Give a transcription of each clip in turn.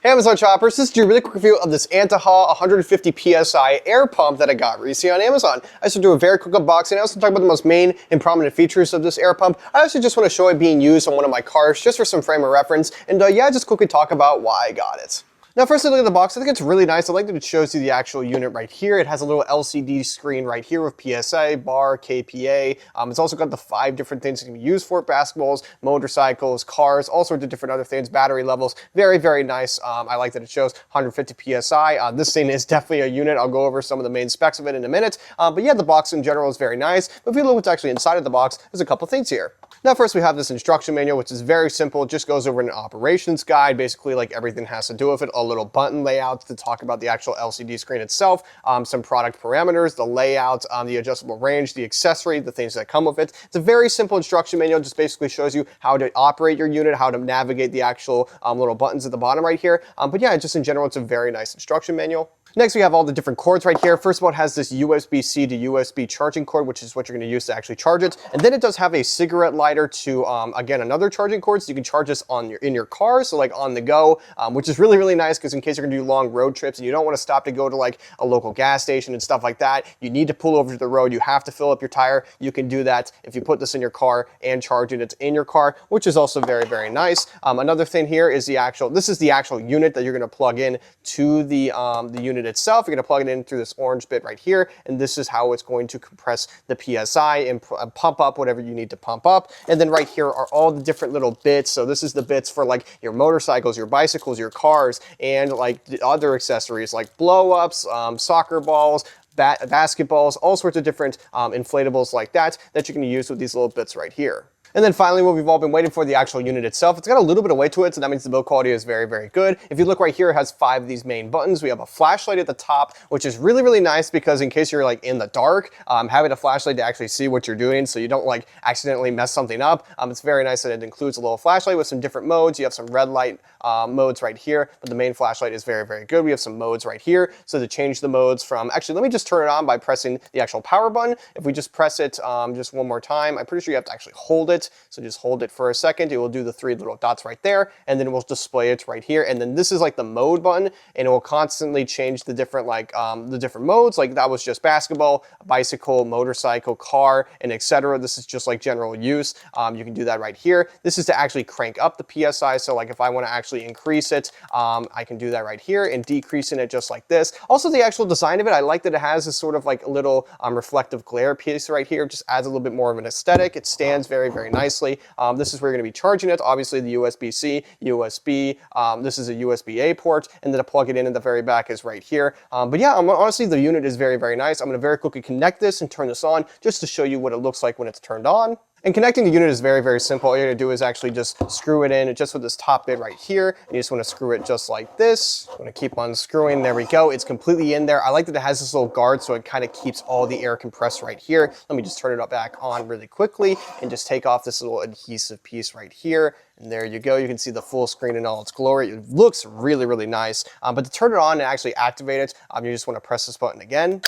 Hey Amazon shoppers, this is a really quick review of this Antaha 150 PSI air pump that I got recently on Amazon. I also do a very quick unboxing. I also talk about the most main and prominent features of this air pump. I also just want to show it being used on one of my cars just for some frame of reference. And yeah, just quickly talk about why I got it. Now first, look at the box. I think it's really nice. I like that it shows you the actual unit right here. It has a little LCD screen right here with PSA, bar, KPA. It's also got the 5 different things that can be used for it: basketballs, motorcycles, cars, all sorts of different other things, battery levels. Very, very nice. I like that it shows 150 PSI. This thing is definitely a unit. I'll go over some of the main specs of it in a minute. But yeah, the box in general is very nice. But if you look what's actually inside of the box, there's a couple things here. Now first we have this instruction manual, which is very simple. It just goes over an operations guide, basically like everything has to do with it, a little button layouts to talk about the actual LCD screen itself, some product parameters, the layout, the adjustable range, the accessory, the things that come with it. It's a very simple instruction manual, just basically shows you how to operate your unit, how to navigate the actual little buttons at the bottom right here. But yeah, just in general, it's a very nice instruction manual. Next, we have all the different cords right here. First of all, it has this USB-C to USB charging cord, which is what you're going to use to actually charge it. And then it does have a cigarette lighter to, again, another charging cord, so you can charge this in your car, so like on the go, which is really, really nice because in case you're going to do long road trips and you don't want to stop to go to like a local gas station and stuff like that, you need to pull over to the road, you have to fill up your tire. You can do that if you put this in your car and charge it in your car, which is also very, very nice. Another thing here is this is the actual unit that you're going to plug in to the unit itself. You're going to plug it in through this orange bit right here, and this is how it's going to compress the PSI and pump up whatever you need to pump up. And then right here are all the different little bits. So this is the bits for like your motorcycles, your bicycles, your cars, and like the other accessories like blow-ups, soccer balls, basketballs, all sorts of different inflatables like that you can use with these little bits right here. And then finally, what we've all been waiting for, the actual unit itself. It's got a little bit of weight to it, so that means the build quality is very, very good. If you look right here, it has 5 of these main buttons. We have a flashlight at the top, which is really, really nice because in case you're like in the dark, having a flashlight to actually see what you're doing so you don't like accidentally mess something up. It's very nice that it includes a little flashlight with some different modes. You have some red light modes right here, but the main flashlight is very, very good. We have some modes right here. So to change the modes from, actually, let me just turn it on by pressing the actual power button. If we just press it just one more time, I'm pretty sure you have to actually hold it. So just hold it for a second. It will do the 3 little dots right there, and then it will display it right here. And then this is like the mode button, and it will constantly change the different the different modes. Like that was just basketball, bicycle, motorcycle, car, and etc. This is just like general use. You can do that right here. This is to actually crank up the PSI. So like if I want to actually increase it, I can do that right here, and decreasing it just like this. Also, the actual design of it, I like that it has this sort of like a little reflective glare piece right here. Just adds a little bit more of an aesthetic. It stands very, very nicely. This is where you're going to be charging it. Obviously, the USB-C, USB. This is a USB-A port, and then to plug it in at the very back is right here. But yeah, honestly, the unit is very, very nice. I'm going to very quickly connect this and turn this on just to show you what it looks like when it's turned on. And connecting the unit is very, very simple. All you're going to do is actually just screw it in just with this top bit right here. And you just want to screw it just like this. I'm going to keep on screwing. There we go. It's completely in there. I like that it has this little guard so it kind of keeps all the air compressed right here. Let me just turn it back on really quickly and just take off this little adhesive piece right here. And there you go. You can see the full screen in all its glory. It looks really, really nice. But to turn it on and actually activate it, you just want to press this button again.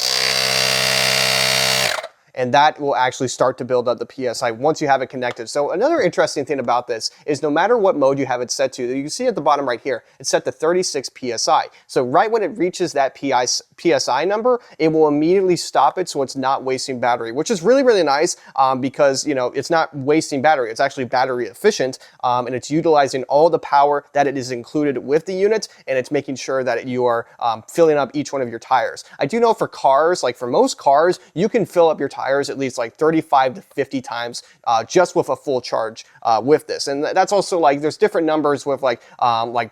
And that will actually start to build up the PSI once you have it connected. So another interesting thing about this is no matter what mode you have it set to, you can see at the bottom right here, it's set to 36 PSI. So right when it reaches that PSI number, it will immediately stop it so it's not wasting battery, which is really, really nice because, you know, it's not wasting battery. It's actually battery efficient, and it's utilizing all the power that it is included with the unit, and it's making sure that you are filling up each one of your tires. I do know for cars, like for most cars, you can fill up your tires at least like 35 to 50 times just with a full charge with this. And that's also like, there's different numbers with like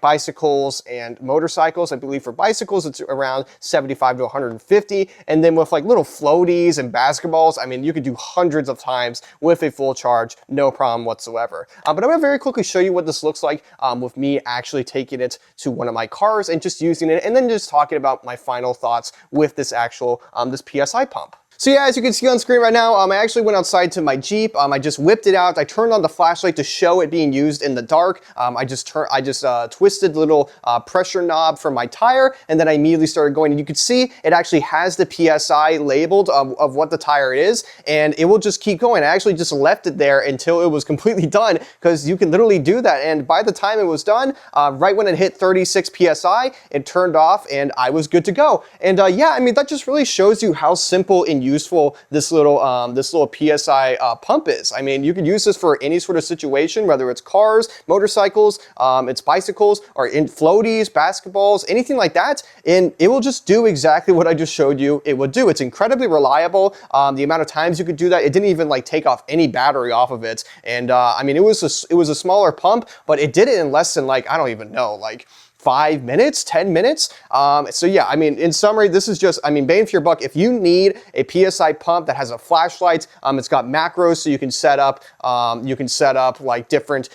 bicycles and motorcycles. I believe for bicycles, it's around 75 to 150. And then with like little floaties and basketballs, I mean, you could do hundreds of times with a full charge, no problem whatsoever. But I'm gonna very quickly show you what this looks like with me actually taking it to one of my cars and just using it, and then just talking about my final thoughts with this actual, this PSI pump. So yeah, as you can see on screen right now, I actually went outside to my Jeep. I just whipped it out. I turned on the flashlight to show it being used in the dark. I just twisted the little pressure knob for my tire, and then I immediately started going. And you can see it actually has the PSI labeled of what the tire is, and it will just keep going. I actually just left it there until it was completely done, because you can literally do that. And by the time it was done, right when it hit 36 PSI, it turned off, and I was good to go. And yeah, I mean, that just really shows you how simple and useful this little PSI pump is. I mean, you could use this for any sort of situation, whether it's cars, motorcycles, it's bicycles, or in floaties, basketballs, anything like that, and it will just do exactly what I just showed you it would do. It's incredibly reliable. The amount of times you could do that, it didn't even like take off any battery off of it, and I mean, it was a smaller pump, but it did it in less than, like, I don't even know, like 5 minutes, 10 minutes. So yeah, I mean, in summary, this is just, I mean, bang for your buck. If you need a PSI pump that has a flashlight, it's got macros, so you can set up like different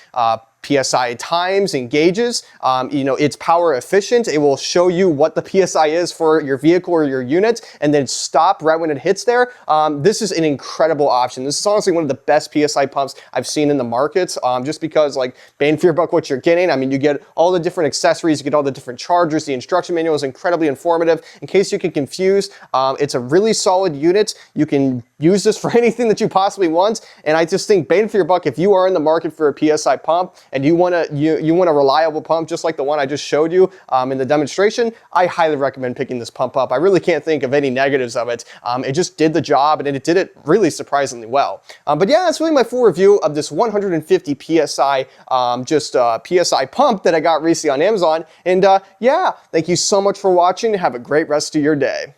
PSI times and gauges. You know, it's power efficient. It will show you what the PSI is for your vehicle or your unit, and then stop right when it hits there. This is an incredible option. This is honestly one of the best PSI pumps I've seen in the market, just because, like, bang for your buck what you're getting. I mean, you get all the different accessories, you get all the different chargers, the instruction manual is incredibly informative. In case you get confused, it's a really solid unit. You can use this for anything that you possibly want, and I just think bang for your buck, if you are in the market for a PSI pump and you want a reliable pump just like the one I just showed you in the demonstration, I highly recommend picking this pump up. I really can't think of any negatives of it. It just did the job, and it did it really surprisingly well. But yeah, that's really my full review of this 150 PSI PSI pump that I got recently on Amazon. And yeah, thank you so much for watching. Have a great rest of your day.